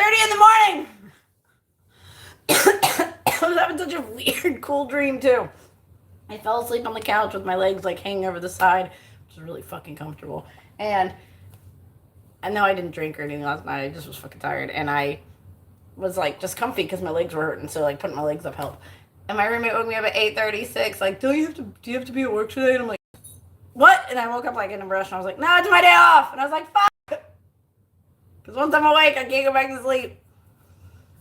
8:30 in the morning. I was having such a weird, cool dream, too. I fell asleep on the couch with my legs, like, hanging over the side, which was really fucking comfortable. And I know I didn't drink or anything last night. I just was fucking tired. And I was, like, just comfy because my legs were hurting. So, like, putting my legs up helped. And my roommate woke me up at 8:36, like, do you have to be at work today? And I'm like, what? And I woke up, like, in a rush. And I was like, no, it's my day off. And I was like, fuck. Because once I'm awake, I can't go back to sleep.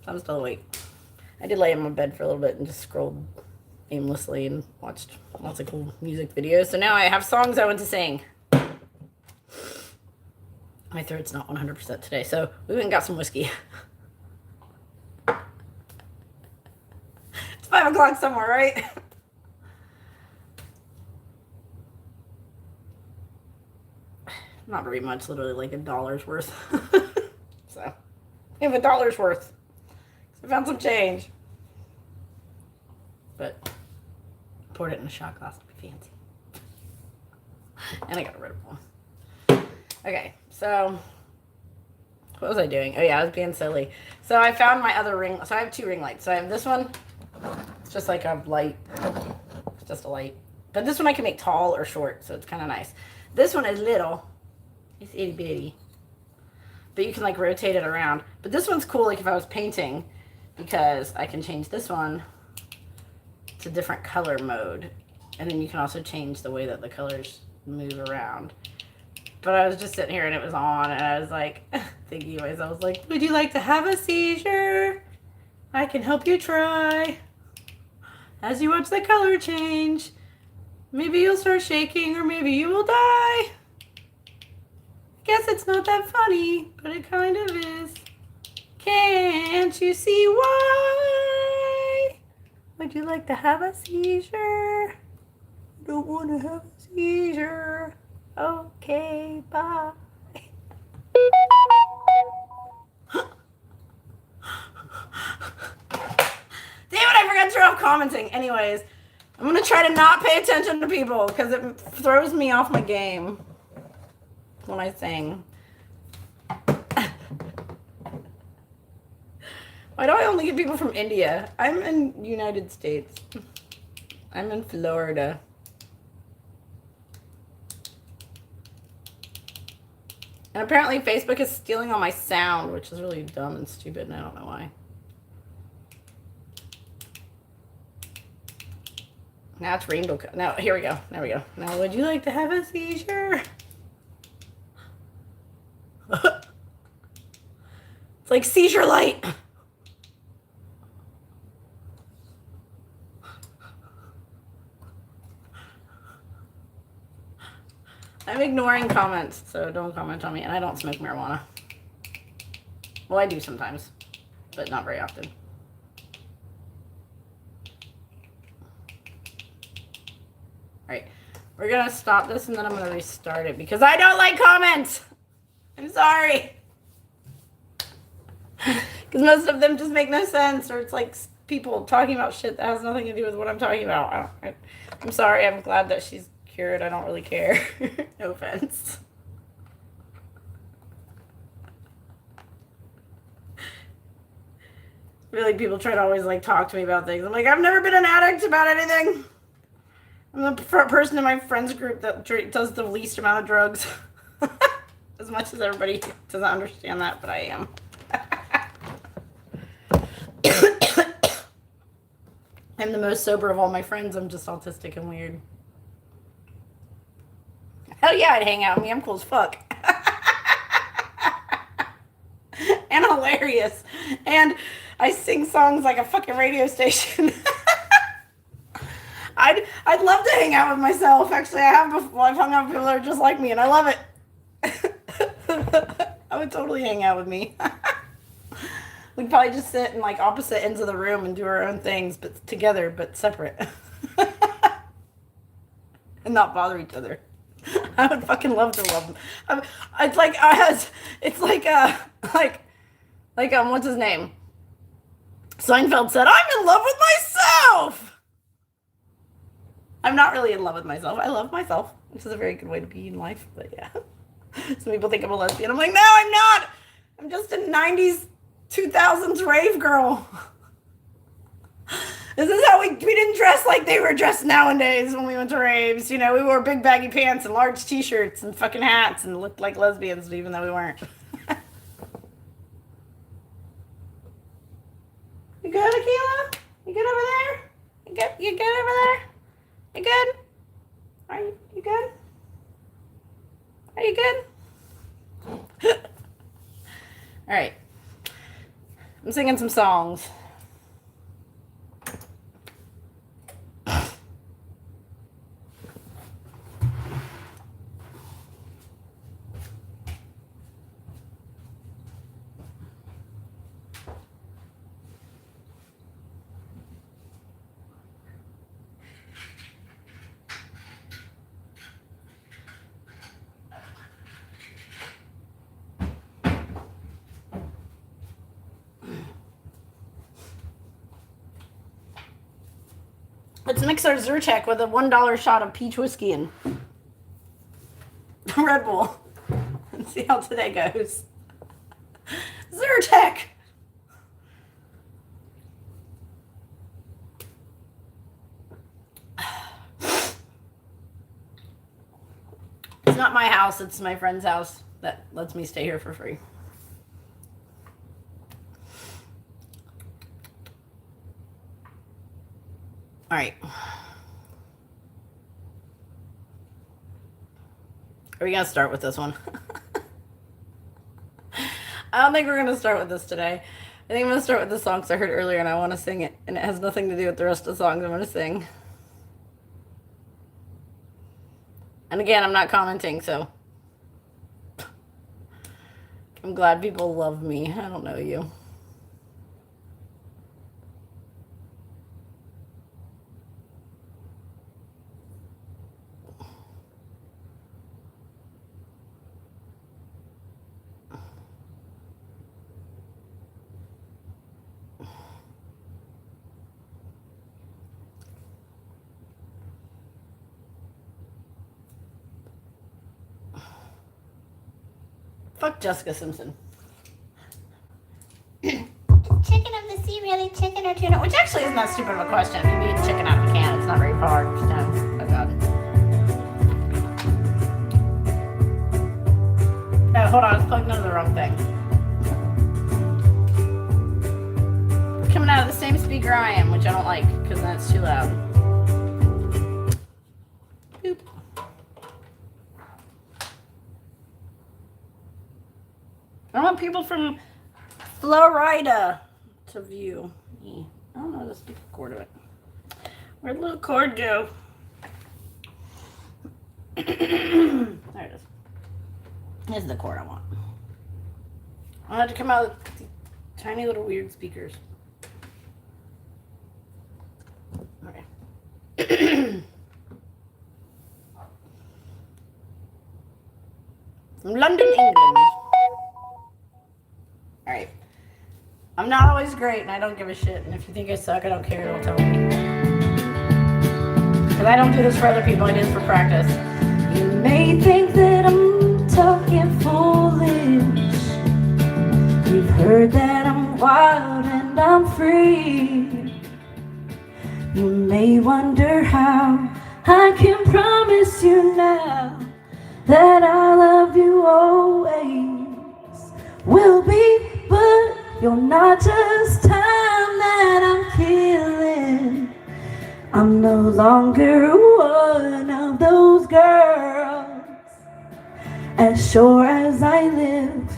So I'm still awake. I did lay in my bed for a little bit and just scrolled aimlessly and watched lots of cool music videos. So now I have songs I want to sing. My throat's not 100% today, so we went and got some whiskey. It's 5 o'clock somewhere, right? Not very much, literally like $1 worth. So, we have $1 worth. I found some change. But poured it in a shot glass to be fancy. And I got rid of one. Okay, so what was I doing? Oh yeah, I was being silly. So I found my other ring. So I have 2 ring lights. So I have this one. It's just like a light. It's just a light. But this one I can make tall or short, so it's kind of nice. This one is little. It's itty bitty. But you can like rotate it around. But this one's cool like if I was painting because I can change this one to different color mode. And then you can also change the way that the colors move around. But I was just sitting here and it was on and I was like thinking to myself, I was like, would you like to have a seizure? I can help you try. As you watch the color change, maybe you'll start shaking or maybe you will die. Guess it's not that funny, but it kind of is. Can't you see why? Would you like to have a seizure? Don't want to have a seizure. Okay, bye. Damn it, I forgot to turn off commenting. Anyways, I'm going to try to not pay attention to people because it throws me off my game when I sing. Why do I only get people from India? I'm in the United States. I'm in Florida. And apparently Facebook is stealing all my sound, which is really dumb and stupid, and I don't know why. Now it's rainbow. Now, here we go. There we go. Now, would you like to have a seizure? It's like seizure light. I'm ignoring comments, so don't comment on me. And I don't smoke marijuana. Well, I do sometimes, but not very often. Alright, we're going to stop this and then I'm going to restart it because I don't like comments. I'm sorry. Because most of them just make no sense, or it's like people talking about shit that has nothing to do with what I'm talking about. I'm sorry. I'm glad that she's cured. I don't really care. No offense. Really, people try to always like talk to me about things. I'm like, I've never been an addict about anything. I'm the person in my friends group that does the least amount of drugs. As much as everybody doesn't understand that, but I am. I'm the most sober of all my friends. I'm just autistic and weird. Hell yeah, I'd hang out with me. I'm cool as fuck. And hilarious. And I sing songs like a fucking radio station. I'd love to hang out with myself. Actually, I have before. I've hung out with people that are just like me, and I love it. I would totally hang out with me. We'd probably just sit in like opposite ends of the room and do our own things, but together, but separate. And not bother each other. I would fucking love to love them. It's like what's his name? Seinfeld said, "I'm in love with myself." I'm not really in love with myself. I love myself, which is a very good way to be in life. But yeah, some people think I'm a lesbian. I'm like, no, I'm not. I'm just a 90s 2000s rave girl. This is how we didn't dress like they were dressed nowadays when we went to raves. You know, we wore big baggy pants and large t-shirts and fucking hats and looked like lesbians even though we weren't. You good, Akila? You good over there? You good over there? You good? Are you good? Are you good? All right. I'm singing some songs. Let's mix our Zyrtec with a $1 shot of peach whiskey and Red Bull and see how today goes. Zyrtec! It's not my house, it's my friend's house that lets me stay here for free. All right. Are we going to start with this one? I don't think we're going to start with this today. I think I'm going to start with the songs I heard earlier and I want to sing it. And it has nothing to do with the rest of the songs I'm going to sing. And again, I'm not commenting, so. I'm glad people love me. I don't know you. Fuck Jessica Simpson. Chicken of the sea, really? Chicken or tuna? Which actually isn't that stupid of a question. If you eat chicken out of a can, it's not very hard. Just oh god. No, hold on. I was plugged into the wrong thing. Coming out of the same speaker I am, which I don't like because then it's too loud. Boop. I want people from Florida to view me. I don't know how to speak the cord of it. Where'd the little cord go? There it is. This is the cord I want. I had to come out with these tiny little weird speakers. Okay. From London, England. Alright. I'm not always great and I don't give a shit. And if you think I suck, I don't care. Don't tell me. Because I don't do this for other people. I do this for practice. You may think that I'm talking foolish. You've heard that I'm wild and I'm free. You may wonder how I can promise you now that I love you always. Will be, but you're not just time that I'm killing. I'm no longer one of those girls. As sure as I live,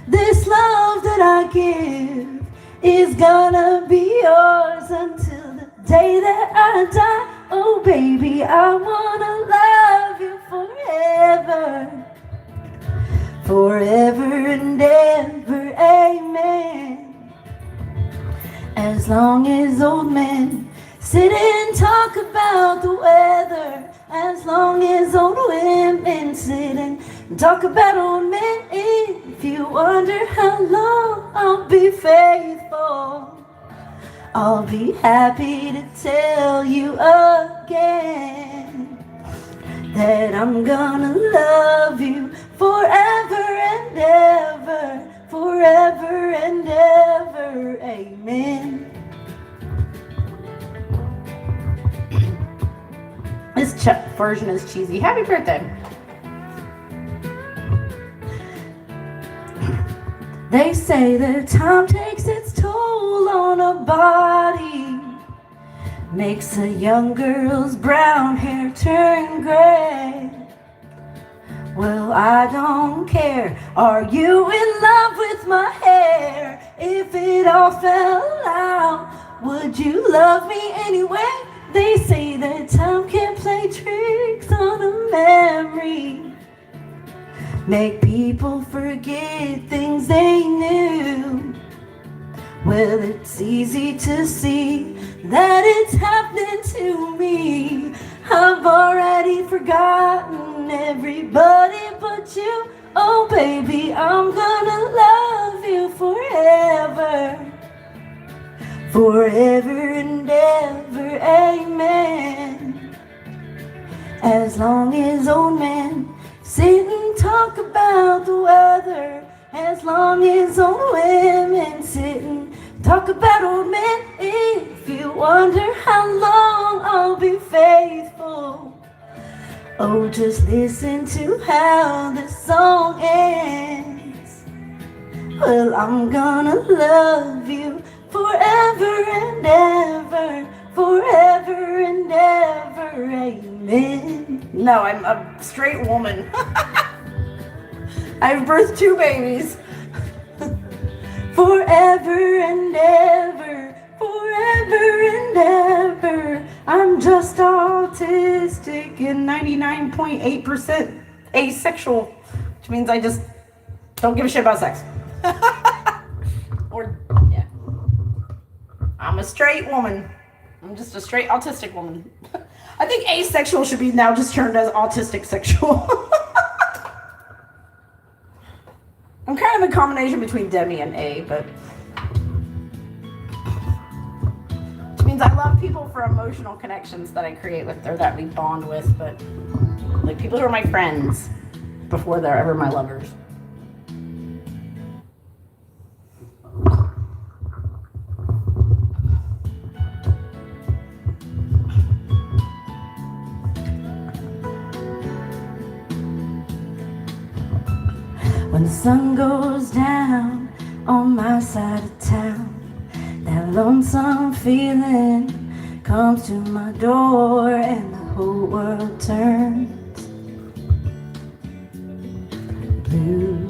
this love that I give is gonna be yours until the day that I die. Oh baby, I wanna love you forever. Forever and ever, amen. As long as old men sit and talk about the weather, as long as old women sit and talk about old men, if you wonder how long I'll be faithful, I'll be happy to tell you again that I'm gonna love you forever and ever, forever and ever. version is cheesy. Happy birthday. They say that time takes its toll on a body, makes a young girl's brown hair turn gray. Well, I don't care. Are you in love with my hair? If it all fell out, would you love me anyway? They say that time can play tricks on a memory, make people forget things they knew. Well, it's easy to see that it's happening to me. I've already forgotten everybody but you. Oh baby, I'm gonna love you forever, forever and ever, amen. As long as old men sit and talk about the weather, as long as old women sit and talk about old men. If you wonder how long I'll be faithful, oh, just listen to how the song ends. Well, I'm gonna love you forever and ever, forever and ever, amen. No, I'm a straight woman. I've birthed 2 babies. Forever and ever, forever and ever. I'm just autistic and 99.8% asexual, which means I just don't give a shit about sex. Or, yeah. I'm a straight woman. I'm just a straight autistic woman. I think asexual should be now just turned as autistic sexual. I'm kind of a combination between Demi and A, but which means I love people for emotional connections that I create with or that we bond with, but like people who are my friends before they're ever my lovers. When the sun goes down on my side of town, that lonesome feeling comes to my door and the whole world turns blue.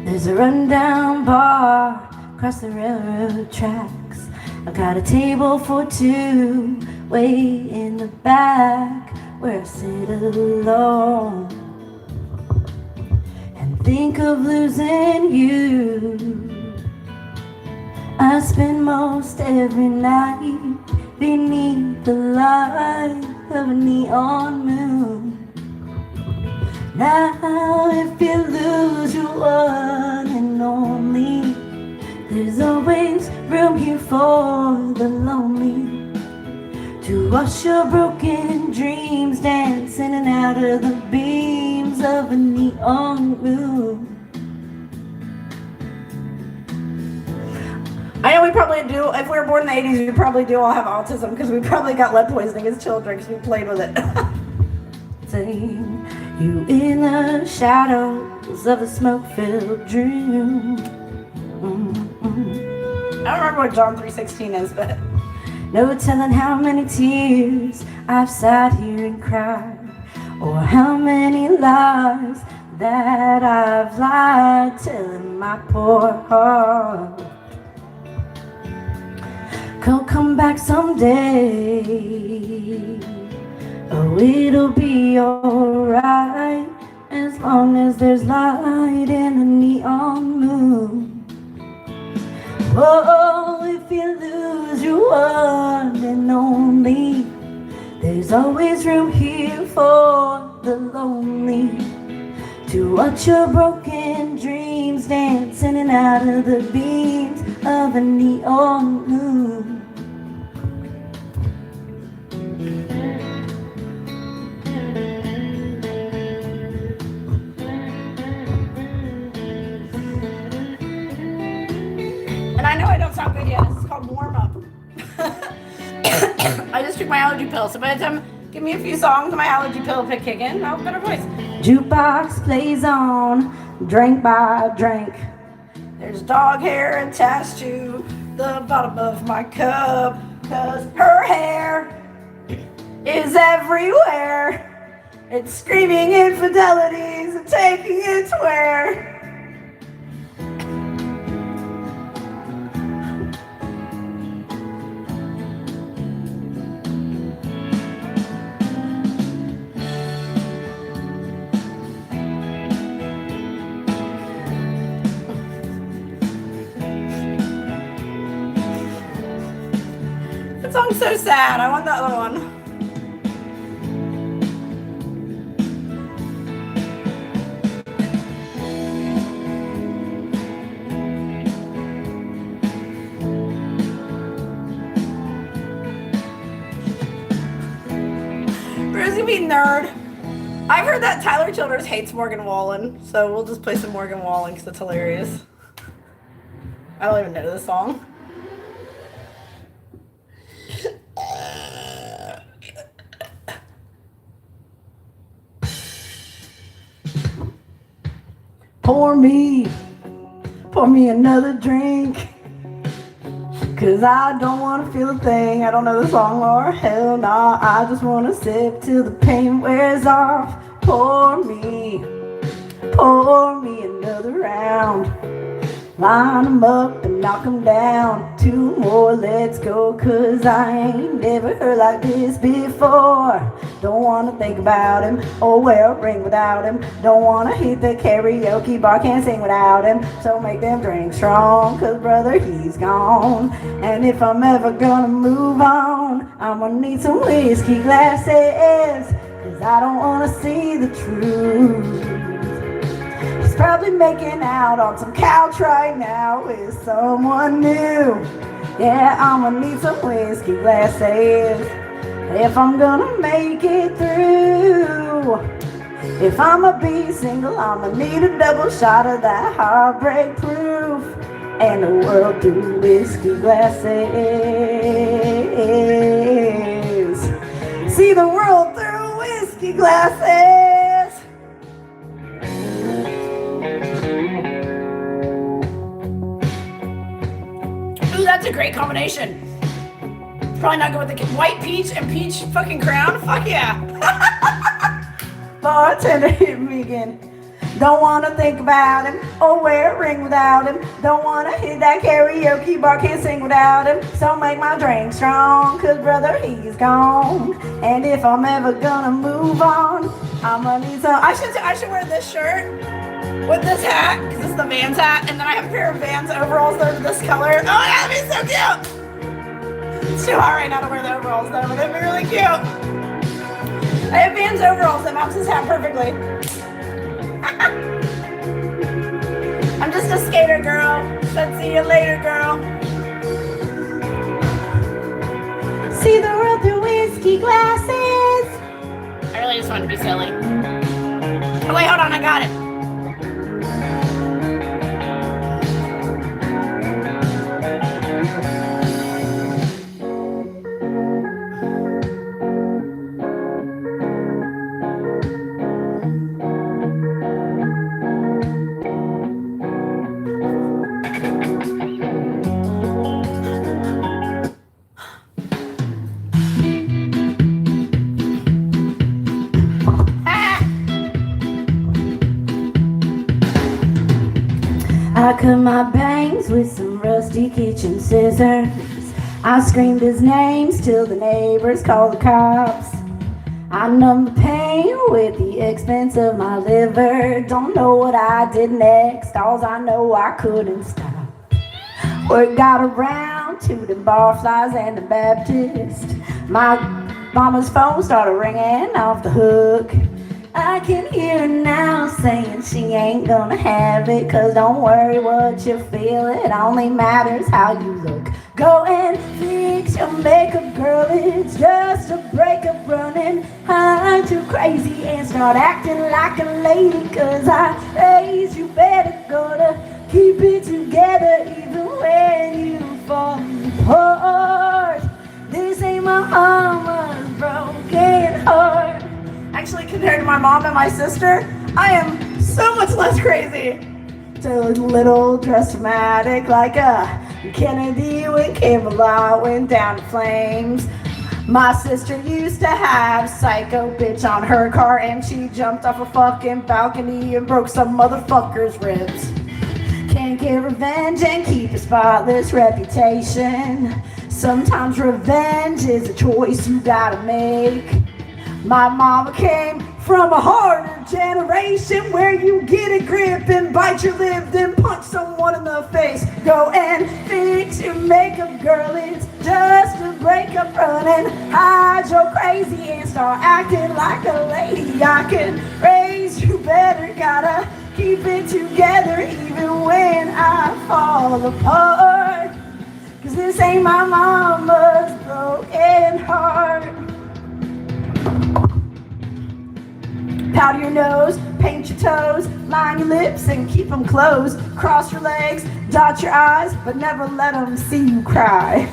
There's a rundown bar across the railroad tracks. I've got a table for 2 way in the back, where I sit alone and think of losing you. I spend most every night beneath the light of a neon moon. Now if you lose your one and only, there's always room here for the lonely, to watch your broken dreams dance in and out of the beams of a neon moon. I know we probably do, if we were born in the 80s, we probably do all have autism because we probably got lead poisoning as children because we played with it. Saying, you in the shadows of a smoke-filled dream. I don't remember what John 3:16 is, but no telling how many tears I've sat here and cried, or how many lies that I've lied, telling my poor heart come back someday. Oh, it'll be alright as long as there's light in a neon moon. Oh, if you lose your one and only, there's always room here for the lonely, to watch your broken dreams dance in and out of the beams of a neon moon. And I know I don't sound good yet. This is called warm up. took my allergy pill, so by the time, give me a few songs, my allergy pill will kick in, I'll have a better voice. Jukebox plays on, drink by drink. There's dog hair attached to the bottom of my cup, 'cause her hair is everywhere. It's screaming infidelities and taking its wear. That song's so sad. I want the other one. Brucey be nerd. I've heard that Tyler Childers hates Morgan Wallen, so we'll just play some Morgan Wallen because it's hilarious. I don't even know this song. Pour me another drink, 'cause I don't want to feel a thing. I don't know the song, or hell nah, I just want to sip till the pain wears off. Pour me another round. Line 'em up and knock 'em down. 2 more, let's go, 'cause I ain't never heard like this before. Don't wanna think about him or wear a ring without him. Don't wanna hit the karaoke bar, can't sing without him. So make them drinks strong, 'cause brother, he's gone. And if I'm ever gonna move on, I'm gonna need some whiskey glasses, 'cause I don't wanna see the truth. He's probably making out on some couch right now with someone new. Yeah, I'm gonna need some whiskey glasses if I'm gonna make it through. If I'ma be single, I'ma need a double shot of that heartbreak proof, and the world through whiskey glasses. See the world through whiskey glasses. Ooh, that's a great combination. Probably not good with the white peach and peach fucking crown. Fuck yeah. Bartender, hit me again. Don't wanna think about him or wear a ring without him. Don't wanna hit that karaoke bar, can't sing without him. So make my drink strong, 'cause brother, he's gone. And if I'm ever gonna move on, I'm gonna need some. I should wear this shirt with this hat, because this is the Vans hat, and then I have a pair of Vans overalls that are this color. Oh my god, that'd be so cute! It's too hot right now to wear the overalls though, but it'd be really cute. I have Vans overalls that match this hat perfectly. I'm just a skater girl. Said see you later, girl. See the world through whiskey glasses. I really just wanted to be silly. Oh wait, hold on, I got it. I cut my bangs with some rusty kitchen scissors. I screamed his names till the neighbors called the cops. I numbed the pain with the expense of my liver. Don't know what I did next, alls I know I couldn't stop. Word got around to the barflies and the Baptist. My mama's phone started ringing off the hook. I can hear her now saying she ain't gonna have it, 'cause don't worry what you feel, it only matters how you look. Go and fix your makeup, girl, it's just a breakup running. I'm too crazy and start acting like a lady, 'cause I raised you better, gonna keep it together even when you fall apart. This ain't my armor, compared to my mom and my sister, I am so much less crazy. So a little dramatic like a Kennedy when Camelot went down in flames. My sister used to have psycho bitch on her car, and she jumped off a fucking balcony and broke some motherfucker's ribs. Can't get revenge and keep a spotless reputation. Sometimes revenge is a choice you gotta make. My mama came from a harder generation where you get a grip and bite your lip, then punch someone in the face. Go and fix your makeup, girl, it's just a breakup. Running, hide your crazy and start acting like a lady. I can raise you better, gotta keep it together even when I fall apart. Cause this ain't my mama's broken heart. Powder your nose, paint your toes, line your lips and keep them closed. Cross your legs, dot your I's, but never let them see you cry.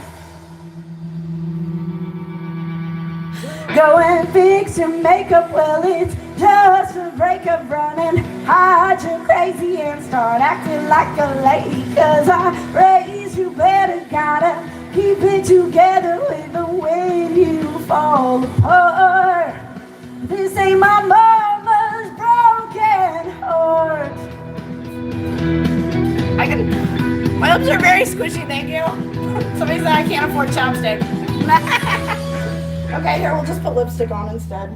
Go and fix your makeup, well it's just a breakup. Running, hide your crazy and start acting like a lady. Cause I raised you better, gotta keep it together even when you fall apart. This ain't my mama's broken heart. My lips are very squishy, thank you. Somebody said I can't afford chapstick. Okay, here, we'll just put lipstick on instead.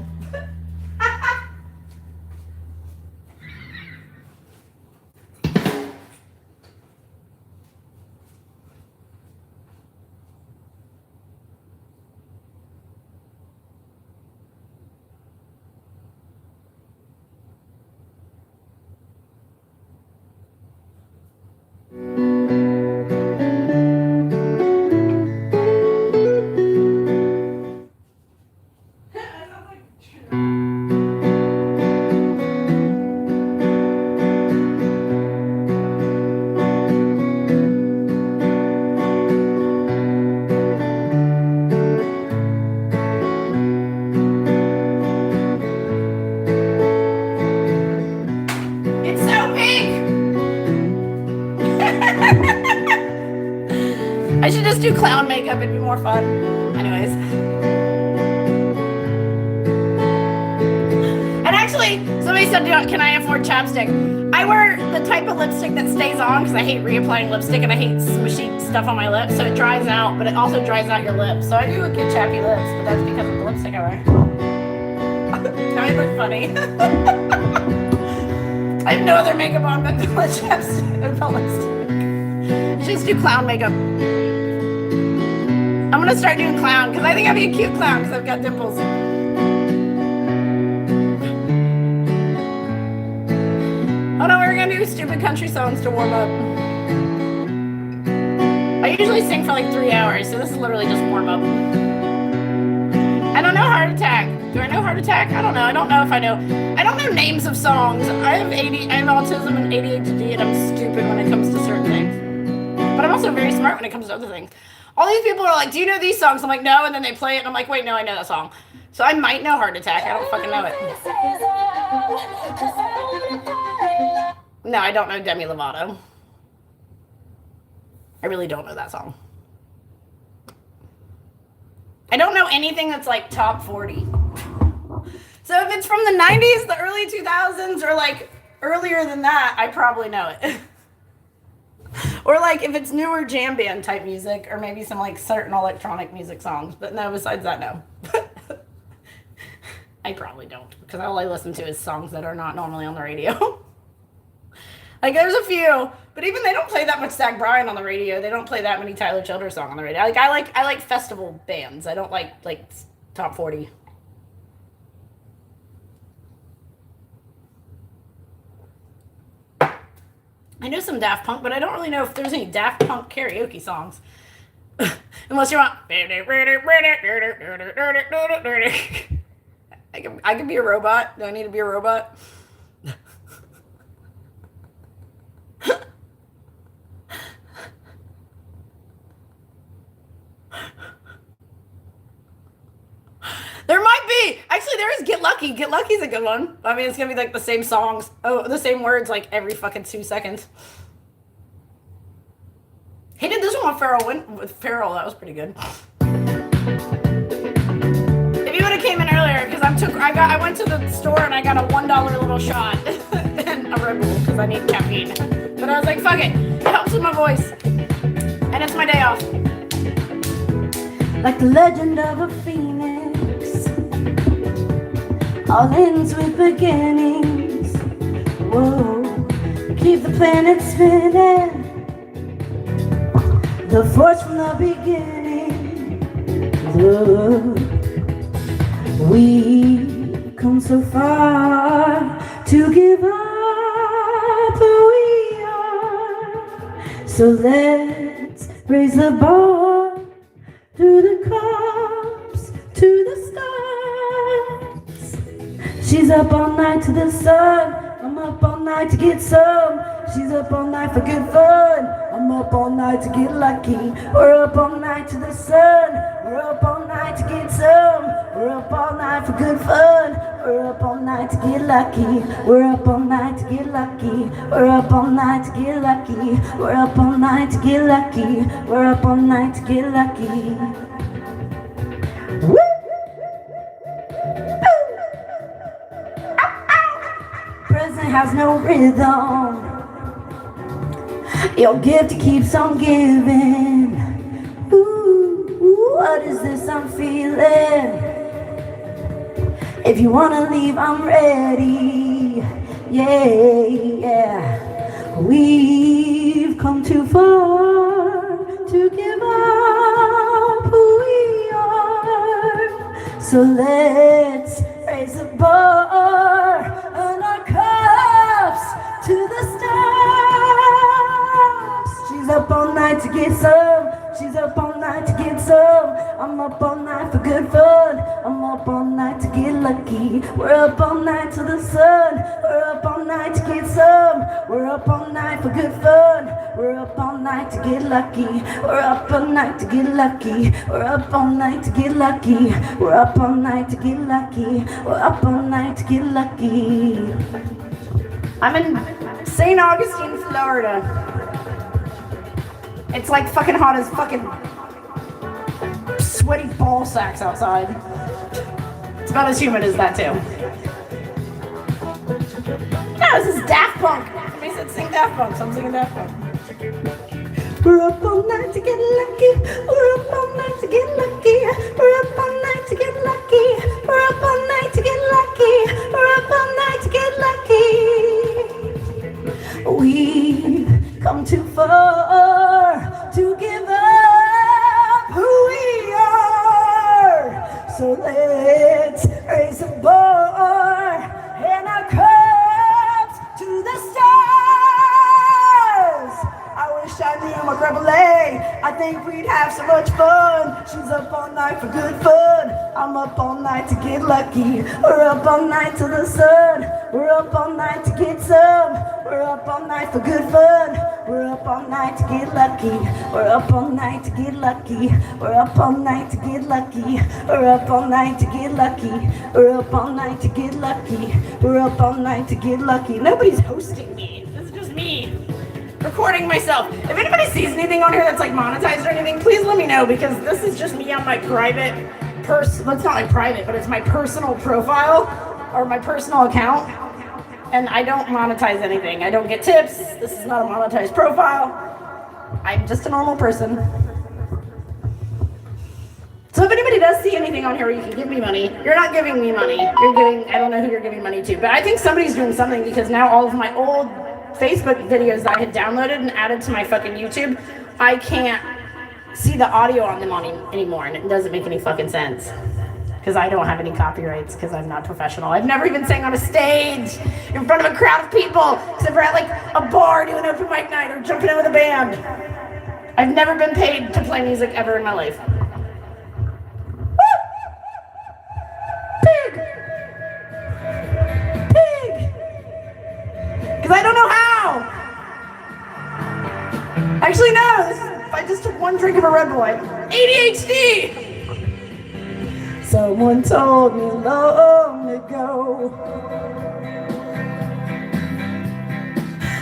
I should just do clown makeup, it'd be more fun. Anyways. And actually, somebody said, can I afford chapstick? I wear the type of lipstick that stays on because I hate reapplying lipstick and I hate smushy stuff on my lips, so it dries out, but it also dries out your lips. So I do get chappy lips, but that's because of the lipstick I wear. Now I look funny. I have no other makeup on but chapstick and lipstick. You just do clown makeup. I'm gonna start doing clown because I think I'd be a cute clown because I've got dimples. Oh no, we're gonna do stupid country songs to warm up. I usually sing for like 3 hours, so this is literally just warm up. I don't know heart attack. Do I know heart attack? I don't know. I don't know if I know. I don't know names of songs. I have autism and ADHD, and I'm stupid when it comes to certain things. But I'm also very smart when it comes to other things. All these people are like, do you know these songs? I'm like, no, and then they play it, and I'm like, wait, no, I know that song. So I might know heart attack. I don't fucking know it. No, I don't know Demi Lovato. I really don't know that song. I don't know anything that's like top 40. So if it's from the 90s, the early 2000s, or like earlier than that, I probably know it. Or like if it's newer jam band type music, or maybe some like certain electronic music songs. But no, besides that, no. I probably don't, because all I listen to is songs that are not normally on the radio. Like there's a few, but even they don't play that much Zach Bryan on the radio. They don't play that many Tyler Childers songs on the radio. Like I like festival bands. I don't like top 40. I know some Daft Punk, but I don't really know if there's any Daft Punk karaoke songs. Unless you want. I can be a robot. Do I need to be a robot? There might be. Actually, there is Get Lucky. Get Lucky's a good one. I mean, it's gonna be like the same songs, the same words, like every fucking 2 seconds. He did this one with Pharrell. That was pretty good. If you would have came in earlier, because I went to the store and I got a $1 little shot and a Red Bull because I need caffeine. But I was like, fuck it. It helps with my voice, and it's my day off. Like the legend of a phoenix, all ends with beginnings. Whoa, keep the planet spinning. The force from the beginning. Look, we've come so far to give up who we are. So let's raise the bar through the clouds to the stars. She's up all night to the sun. I'm up all night to get some. She's up all night for good fun. I'm up all night to get lucky. We're up all night to the sun. We're up all night to get some. We're up all night for good fun. We're up all night to get lucky. We're up all night to get lucky. We're up all night to get lucky. We're up all night to get lucky. We're up all night to get lucky. Woo! Present has no rhythm. Your gift keeps on giving. Ooh, what is this I'm feeling? If you wanna leave, I'm ready. Yeah. We've come too far to give up who we are. So let's raise the bar and our cups to the stars. She's up all night to get some. She's up all night to get some. I'm up all night for good fun. I'm up all night to get lucky. We're up all night to the sun. We're up all night to get some. We're up all night for good fun. We're up all night to get lucky. We're up all night to get lucky. We're up all night to get lucky. We're up all night to get lucky. We're up all night to get lucky. I'm in St. Augustine, Florida. It's like fucking hot as fucking sweaty ball sacks outside. It's about as humid as that too. No, this is Daft Punk. Somebody said sing Daft Punk, so I'm singing Daft Punk. We're up all night to get lucky. We're up all night to get lucky. We're up all night to get lucky. We're up all night to get lucky. We're up all night to get lucky. We've come too far to give up who we are. So let's raise the bar and our cups to the stars. I wish I knew my grandma Lay. I think we'd have so much fun. She's up all night for good fun. I'm up all night to get lucky. We're up all night to the sun. We're up all night to get some. We're up all night for good fun. We're up all night to get lucky. We're up all night to get lucky. We're up all night to get lucky. We're up all night to get lucky. We're up all night to get lucky. We're up all night to get lucky. Nobody's hosting me. This is just me recording myself. If anybody sees anything on here that's like monetized or anything, please let me know, because this is just me on my private well, it's not like private, but it's my personal profile or my personal account. And I don't monetize anything. I don't get tips. This is not a monetized profile. I'm just a normal person. So if anybody does see anything on here where you can give me money, you're not giving me money. You're giving, I don't know who you're giving money to, but I think somebody's doing something, because now all of my old Facebook videos that I had downloaded and added to my fucking YouTube, I can't see the audio on them anymore, and it doesn't make any fucking sense. Because I don't have any copyrights, because I'm not professional. I've never even sang on a stage in front of a crowd of people, except for at like a bar doing open mic night or jumping in with a band. I've never been paid to play music ever in my life. Woo! Pig! Pig! Because I don't know how! Actually, no, I just took one drink of a Red Bull. I have ADHD! Someone told me long ago.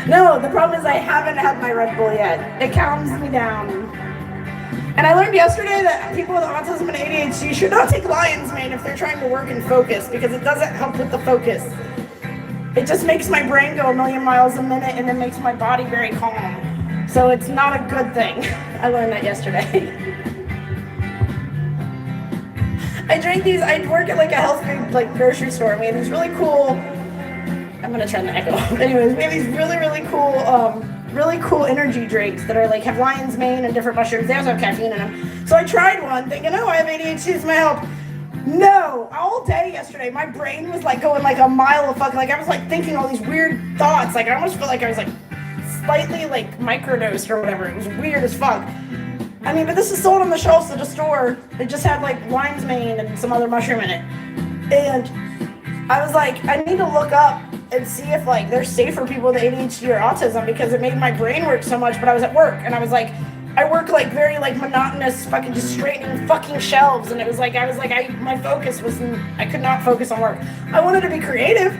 No, the problem is I haven't had my Red Bull yet. It calms me down. And I learned yesterday that people with autism and ADHD should not take lion's mane if they're trying to work and focus, because it doesn't help with the focus. It just makes my brain go a million miles a minute and it makes my body very calm. So it's not a good thing. I learned that yesterday. I drink these, I work at like a health food like grocery store. We have these really cool, I'm gonna turn the echo off. Anyways, we have these really cool energy drinks that are like, have lion's mane and different mushrooms. They also have caffeine in them. So I tried one thinking, oh, I have ADHD, this might help. No, all day yesterday, my brain was like going like a mile of fuck. Like I was like thinking all these weird thoughts. Like I almost felt like I was like slightly like microdosed or whatever. It was weird as fuck. I mean, but this is sold on the shelves at a store. It just had like lion's mane and some other mushroom in it. And I was like, I need to look up and see if like they're safe for people with ADHD or autism, because it made my brain work so much. But I was at work and I was like, I work like very like monotonous fucking just straightening fucking shelves, and it was like my focus was I could not focus on work. I wanted to be creative,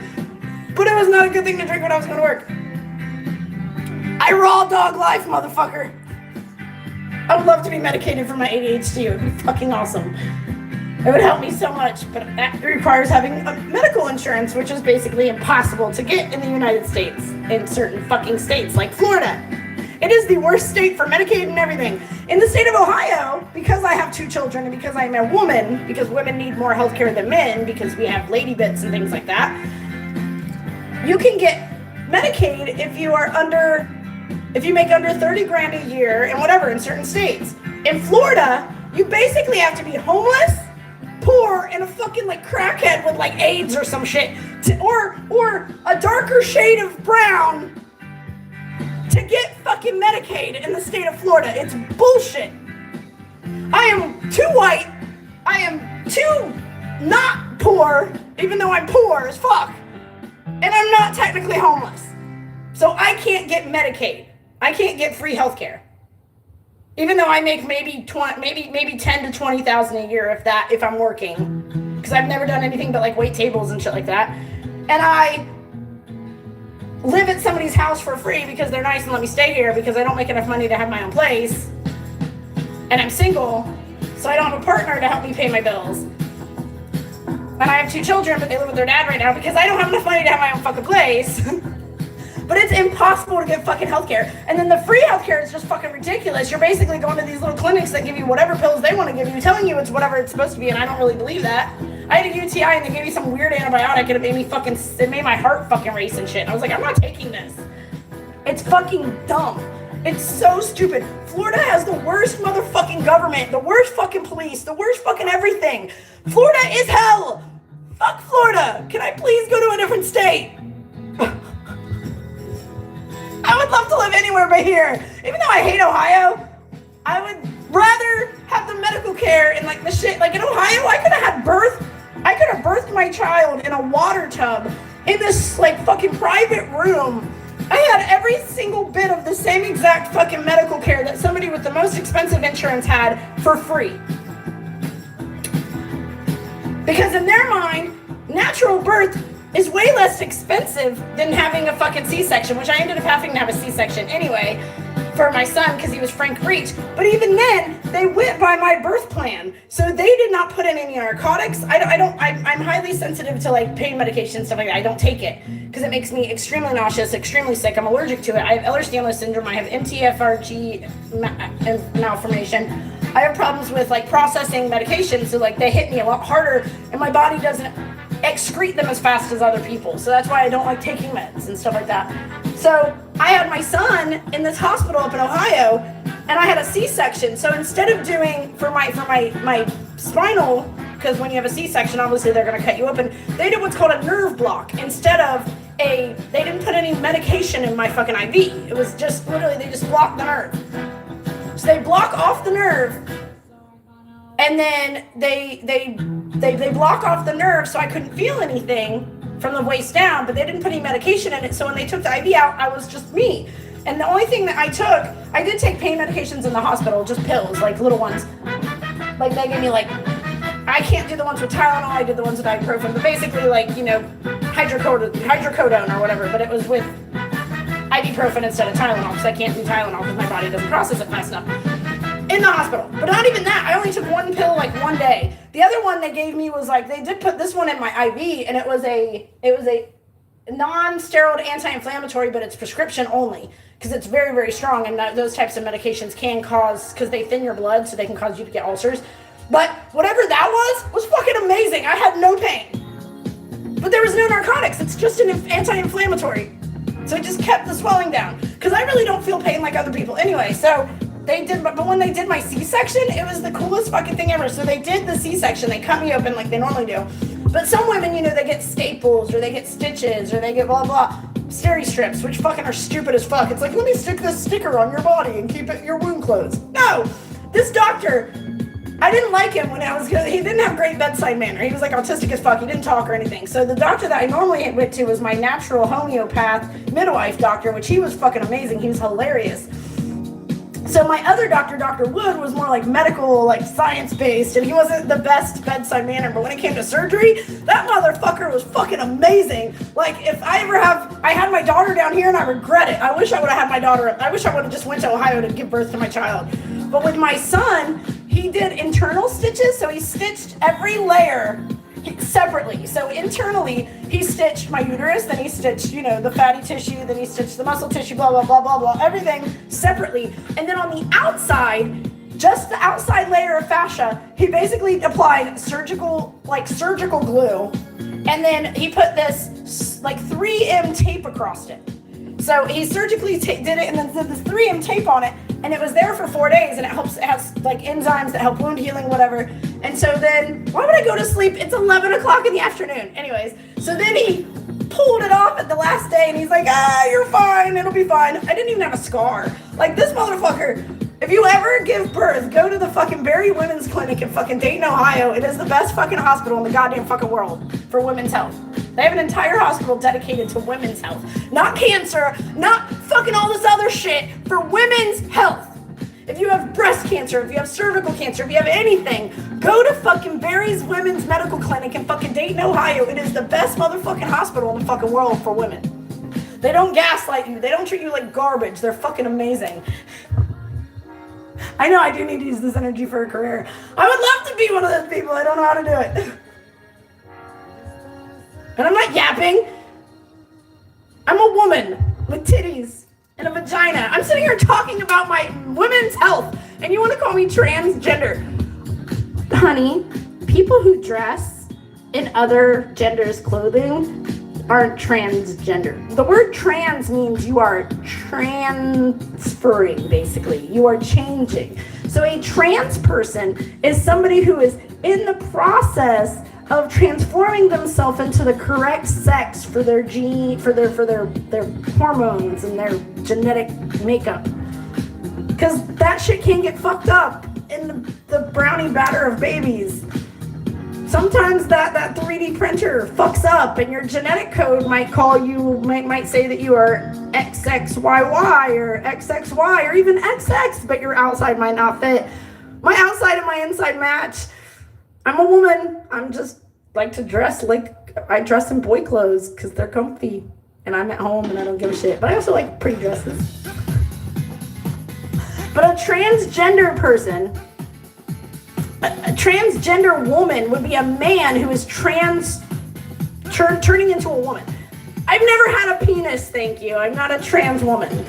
but it was not a good thing to drink when I was going to work. I raw dog life, motherfucker. I would love to be medicated for my ADHD. It would be fucking awesome. It would help me so much, but that requires having a medical insurance, which is basically impossible to get in the United States, in certain fucking states like Florida. It is the worst state for Medicaid and everything. In the state of Ohio, because I have 2 children and because I'm a woman, because women need more health care than men, because we have lady bits and things like that, you can get Medicaid if you make under 30 grand a year and whatever in certain states. In Florida, you basically have to be homeless, poor, and a fucking like crackhead with like AIDS or some shit, or a darker shade of brown to get fucking Medicaid in the state of Florida. It's bullshit. I am too white. I am too not poor, even though I'm poor as fuck. And I'm not technically homeless. So I can't get Medicaid. I can't get free healthcare. Even though I make maybe 10 to 20,000 a year if I'm working, because I've never done anything but like wait tables and shit like that. And I live at somebody's house for free because they're nice and let me stay here because I don't make enough money to have my own place. And I'm single, so I don't have a partner to help me pay my bills. And I have 2 children, but they live with their dad right now because I don't have enough money to have my own fucking place. But it's impossible to get fucking healthcare. And then the free healthcare is just fucking ridiculous. You're basically going to these little clinics that give you whatever pills they want to give you, telling you it's whatever it's supposed to be, and I don't really believe that. I had a UTI and they gave me some weird antibiotic and it made my heart fucking race and shit. And I was like, I'm not taking this. It's fucking dumb. It's so stupid. Florida has the worst motherfucking government, the worst fucking police, the worst fucking everything. Florida is hell. Fuck Florida. Can I please go to a different state? I would love to live anywhere but here. Even though I hate Ohio, I would rather have the medical care and like the shit. Like in Ohio, I could have birthed my child in a water tub in this like fucking private room. I had every single bit of the same exact fucking medical care that somebody with the most expensive insurance had for free. Because in their mind, natural birth is way less expensive than having a fucking C-section, which I ended up having to have a C-section anyway for my son because he was Frank Reach. But even then, they went by my birth plan. So they did not put in any narcotics. I'm highly sensitive to like pain medication, stuff like that. I don't take it because it makes me extremely nauseous, extremely sick. I'm allergic to it. I have Ehlers-Danlos syndrome. I have MTFRG malformation. I have problems with like processing medication. So like they hit me a lot harder and my body doesn't excrete them as fast as other people. So that's why I don't like taking meds and stuff like that. So I had my son in this hospital up in Ohio and I had a C-section. So instead of doing for my spinal, because when you have a C-section, obviously they're going to cut you open, they did what's called a nerve block they didn't put any medication in my fucking IV. It was just literally, they just blocked the nerve. So they block off the nerve and then they block off the nerve so I couldn't feel anything from the waist down, but they didn't put any medication in it. So when they took the IV out, I was just me. And the only thing that I did take pain medications in the hospital, just pills, like little ones. Like they gave me like, I can't do the ones with Tylenol. I did the ones with ibuprofen, but basically like, you know, hydrocodone or whatever, but it was with ibuprofen instead of Tylenol because I can't do Tylenol because my body doesn't process it fast enough. In the hospital. But not even that. I only took one pill like one day. The other one they gave me was like, they did put this one in my IV, and it was a non-steroid anti-inflammatory, but it's prescription only because it's very, very strong, and those types of medications can cause, because they thin your blood, so they can cause you to get ulcers. But whatever that was fucking amazing. I had no pain. But there was no narcotics. It's just an anti-inflammatory. So it just kept the swelling down. Because I really don't feel pain like other people. Anyway, so they did, but when they did my C-section, it was the coolest fucking thing ever. So they did the C-section. They cut me open like they normally do. But some women, you know, they get staples, or they get stitches, or they get blah, blah, steri strips, which fucking are stupid as fuck. It's like, let me stick this sticker on your body and keep your wound closed. No! This doctor, I didn't like him when I was good. He didn't have great bedside manner. He was like autistic as fuck. He didn't talk or anything. So the doctor that I normally went to was my natural homeopath midwife doctor, which he was fucking amazing. He was hilarious. So my other doctor, Dr. Wood, was more like medical, like science-based, and he wasn't the best bedside manner. But when it came to surgery, that motherfucker was fucking amazing. Like, if I had my daughter down here, and I regret it. I wish I would have had my daughter. I wish I would have just went to Ohio to give birth to my child. But with my son, he did internal stitches, so he stitched every layer separately. So internally, he stitched my uterus, then he stitched, you know, the fatty tissue, then he stitched the muscle tissue, blah, blah, blah, blah, blah, everything separately. And then on the outside, just the outside layer of fascia, he basically applied surgical glue, and then he put this like 3M tape across it. So he surgically did it, and then did this 3M tape on it, and it was there for 4 days, and it has like enzymes that help wound healing, whatever. And so then, why would I go to sleep? It's 11 o'clock in the afternoon. Anyways, so then he pulled it off at the last day, and he's like, you're fine, it'll be fine. I didn't even have a scar. Like, this motherfucker, if you ever give birth, go to the fucking Berry Women's Clinic in fucking Dayton, Ohio. It is the best fucking hospital in the goddamn fucking world for women's health. They have an entire hospital dedicated to women's health. Not cancer, not fucking all this other shit, for women's health. If you have breast cancer, if you have cervical cancer, if you have anything, go to fucking Barry's Women's Medical Clinic in fucking Dayton, Ohio. It is the best motherfucking hospital in the fucking world for women. They don't gaslight you. They don't treat you like garbage. They're fucking amazing. I know I do need to use this energy for a career. I would love to be one of those people. I don't know how to do it. And I'm not yapping. I'm a woman with titties and a vagina. I'm sitting here talking about my women's health, and you want to call me transgender. Honey, people who dress in other genders' clothing aren't transgender. The word trans means you are transferring, basically. You are changing. So a trans person is somebody who is in the process of transforming themselves into the correct sex for their their hormones and their genetic makeup. Because that shit can get fucked up in the brownie batter of babies. Sometimes that 3D printer fucks up, and your genetic code might say that you are XXYY or XXY or even XX, but your outside might not fit. My outside and my inside match. I'm a woman. I'm just like to dress like I dress in boy clothes because they're comfy, and I'm at home and I don't give a shit. But I also like pretty dresses. But a transgender person, a transgender woman would be a man who is turning into a woman. I've never had a penis, thank you. I'm not a trans woman.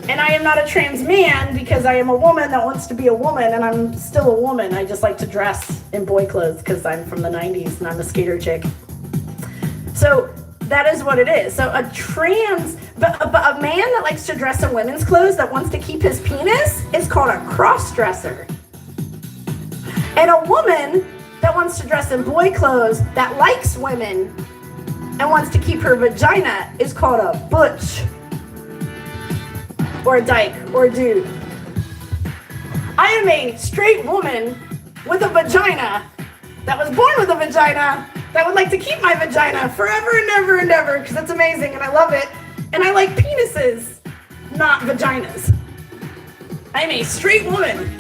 And I am not a trans man because I am a woman that wants to be a woman, and I'm still a woman. I just like to dress in boy clothes because I'm from the 90s and I'm a skater chick. So that is what it is. So a man that likes to dress in women's clothes that wants to keep his penis is called a cross-dresser. And a woman that wants to dress in boy clothes that likes women and wants to keep her vagina is called a butch. Or a dyke, or a dude. I am a straight woman with a vagina that was born with a vagina that would like to keep my vagina forever and ever and ever because it's amazing and I love it. And I like penises, not vaginas. I'm a straight woman.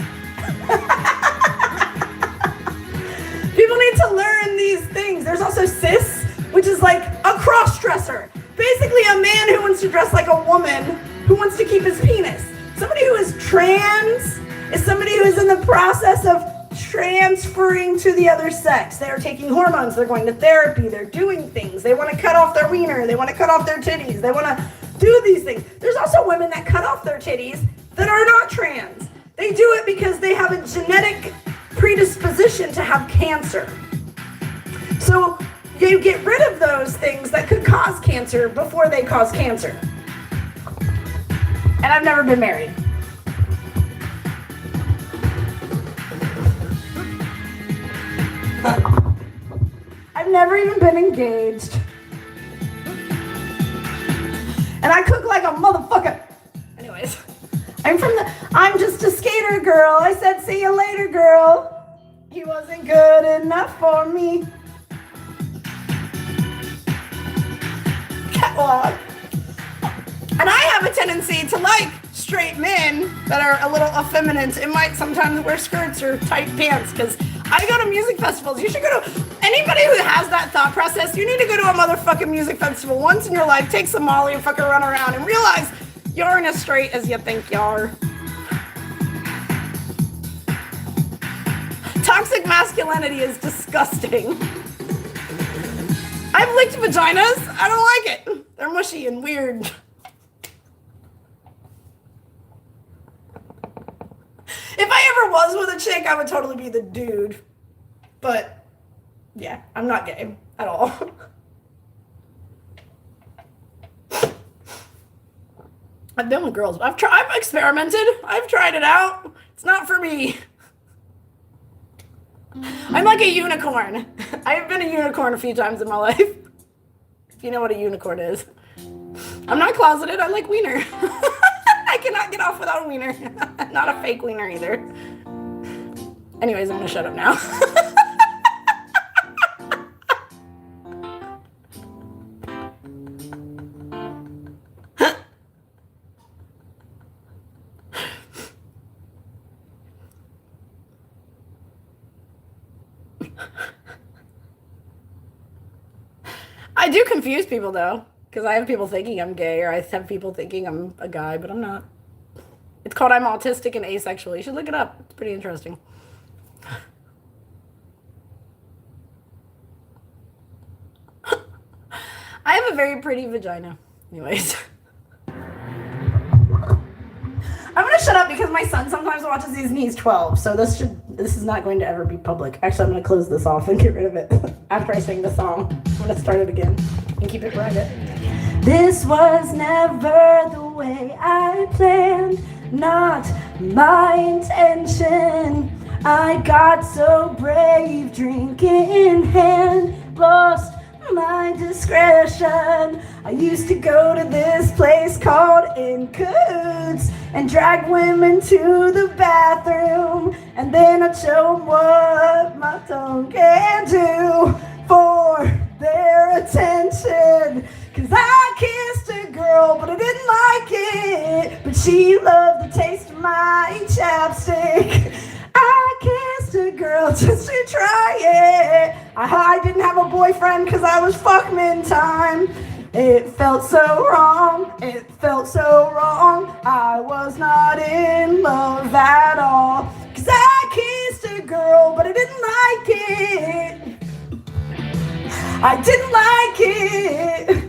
People to learn these things. There's also cis, which is like a cross-dresser. Basically a man who wants to dress like a woman who wants to keep his penis. Somebody who is trans is somebody who is in the process of transferring to the other sex. They're taking hormones, they're going to therapy, they're doing things. They want to cut off their wiener, they want to cut off their titties, they want to do these things. There's also women that cut off their titties that are not trans. They do it because they have a genetic predisposition to have cancer. So you get rid of those things that could cause cancer before they cause cancer. And I've never been married. I've never even been engaged. And I cook like a motherfucker. Anyways, I'm just a skater girl. I said, see you later, girl. He wasn't good enough for me. Catwalk. And I have a tendency to like straight men that are a little effeminate and might sometimes wear skirts or tight pants, because I go to music festivals. You should go to, anybody who has that thought process, you need to go to a motherfucking music festival once in your life, take some Molly and fucking run around and realize you aren't as straight as you think you are. Toxic masculinity is disgusting. I've licked vaginas. I don't like it. They're mushy and weird. If I ever was with a chick, I would totally be the dude. But, yeah, I'm not gay at all. I've been with girls. I've experimented. I've tried it out. It's not for me. I'm like a unicorn. I've been a unicorn a few times in my life. If you know what a unicorn is. I'm not closeted. I like wiener. I cannot get off without a wiener. Not a fake wiener either. Anyways, I'm gonna shut up now. I do confuse people though, because I have people thinking I'm gay, or I have people thinking I'm a guy, but I'm not. It's called I'm autistic and asexual. You should look it up. It's pretty interesting. I have a very pretty vagina. Anyways. I'm gonna shut up because my son sometimes watches these and he's 12, so this is not going to ever be public. Actually, I'm gonna close this off and get rid of it after I sing the song. I'm gonna start it again and keep it private. This was never the way I planned, not my intention. I got so brave, drink in hand, lost my discretion. I used to go to this place called In Cahoots and drag women to the bathroom, and then I'd show them what my tongue can do for their attention. Cause I kissed a girl, but I didn't like it, but she loved the taste of my chapstick. I kissed a girl just to try it. I didn't have a boyfriend because I was fuck min time. It felt so wrong, it felt so wrong. I was not in love at all. Cause I kissed a girl, but I didn't like it. I didn't like it.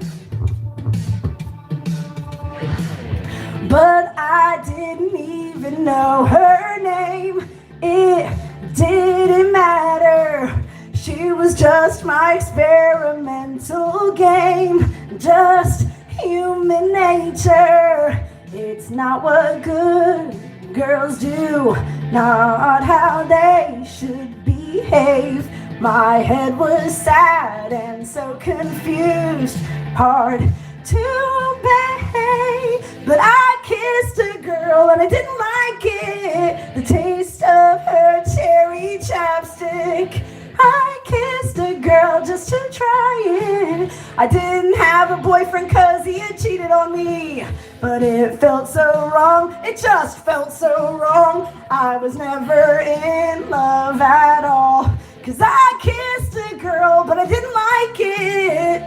But I didn't even know her name. It didn't matter. She was just my experimental game. Just human nature. It's not what good girls do. Not how they should behave. My head was sad and so confused. Hard to behave. But I kissed a girl and I didn't like it. The taste of her cherry chapstick. I kissed a girl just to try it. I didn't have a boyfriend cause he had cheated on me. But it felt so wrong, it just felt so wrong. I was never in love at all. Cause I kissed a girl, but I didn't like it.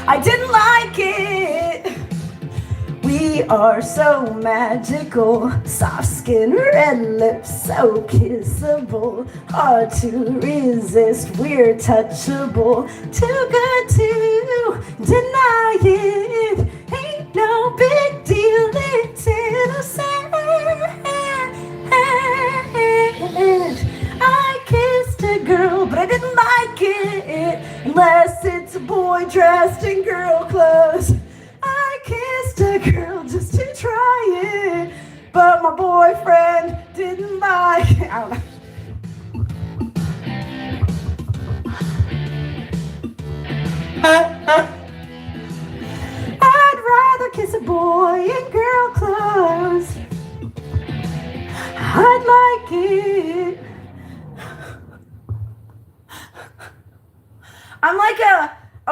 I didn't like it. We are so magical, soft skin, red lips, so kissable, hard to resist, we're touchable, too good to deny it, ain't no big deal, it's innocent. I kissed a girl, but I didn't like it, unless it's a boy dressed in girl clothes. I kissed a girl just to try it, but my boyfriend didn't like it. I don't know. I'd rather kiss a boy in girl clothes. I'd like it. I'm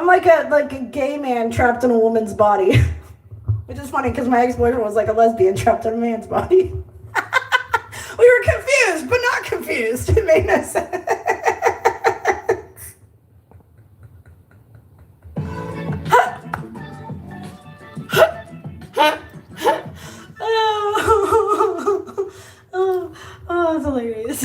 like a gay man trapped in a woman's body. Which is funny because my ex-boyfriend was like a lesbian trapped in a man's body. We were confused, but not confused. It made no sense. Oh, that's hilarious.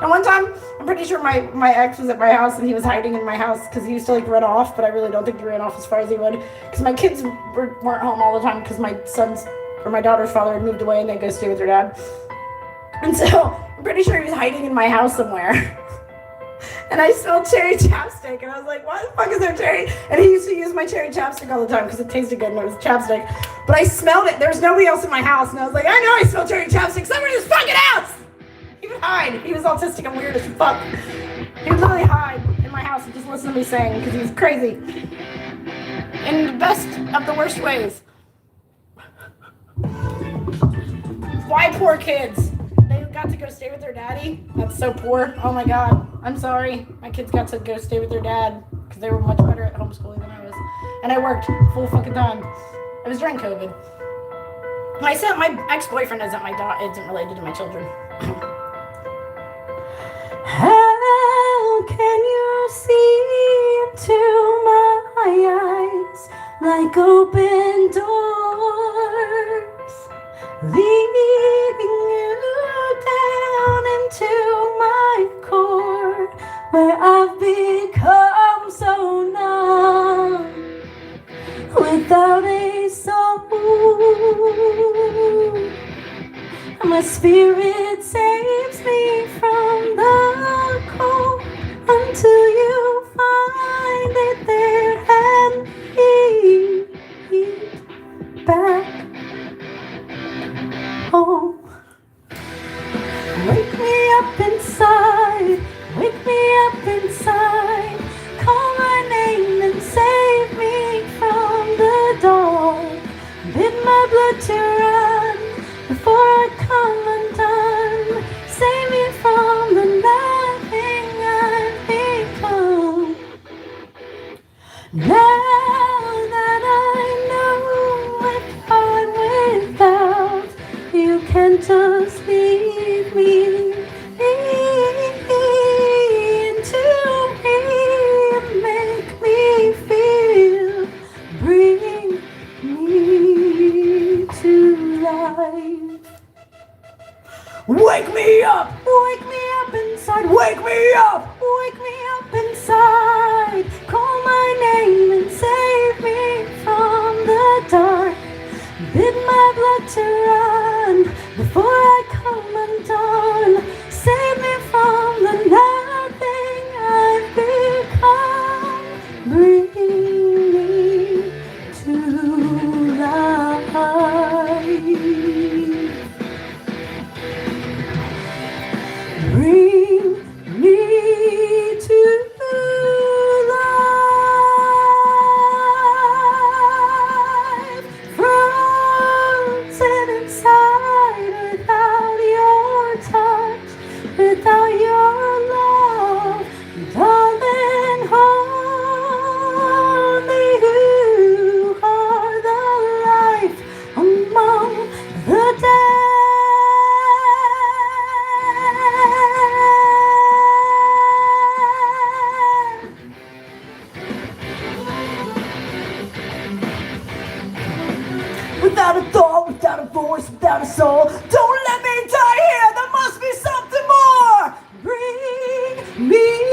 And one time, I'm pretty sure my ex was at my house and he was hiding in my house because he used to like run off, but I really don't think he ran off as far as he would because my kids weren't home all the time because my son's or my daughter's father had moved away and they go stay with their dad. And so I'm pretty sure he was hiding in my house somewhere. And I smelled cherry chapstick and I was like, why the fuck is there cherry? And he used to use my cherry chapstick all the time because it tasted good and it was chapstick. But I smelled it. There was nobody else in my house and I was like, I know I smell cherry chapstick somewhere in this fucking house. He would hide. He was autistic and weird as fuck. He would literally hide in my house and just listen to me sing because he was crazy. In the best of the worst ways. Why poor kids? They got to go stay with their daddy? That's so poor. Oh my god. I'm sorry. My kids got to go stay with their dad because they were much better at homeschooling than I was. And I worked full fucking time. It was during COVID. I said my ex-boyfriend isn't related to my children. How can you see into my eyes like open doors, leading you down into my core, where I've become so numb, without a soul. My spirit saves me from the cold until you find it there and lead back home. Wake me up inside, wake me up inside, call my name and save me from the dark, bid my blood to run before I come undone, save me from the nothing I've become. Now that I know if I'm without, you can just leave me into me, make me feel, bring me to life. Wake me up inside, wake me up inside, call my name and save me from the dark, bid my blood to run before I come undone, save me from the nothing I've become, bring me to life. Bring me to life, frozen inside without Without a thought, without a voice, without a soul. Don't let me die here, there must be something more. Bring me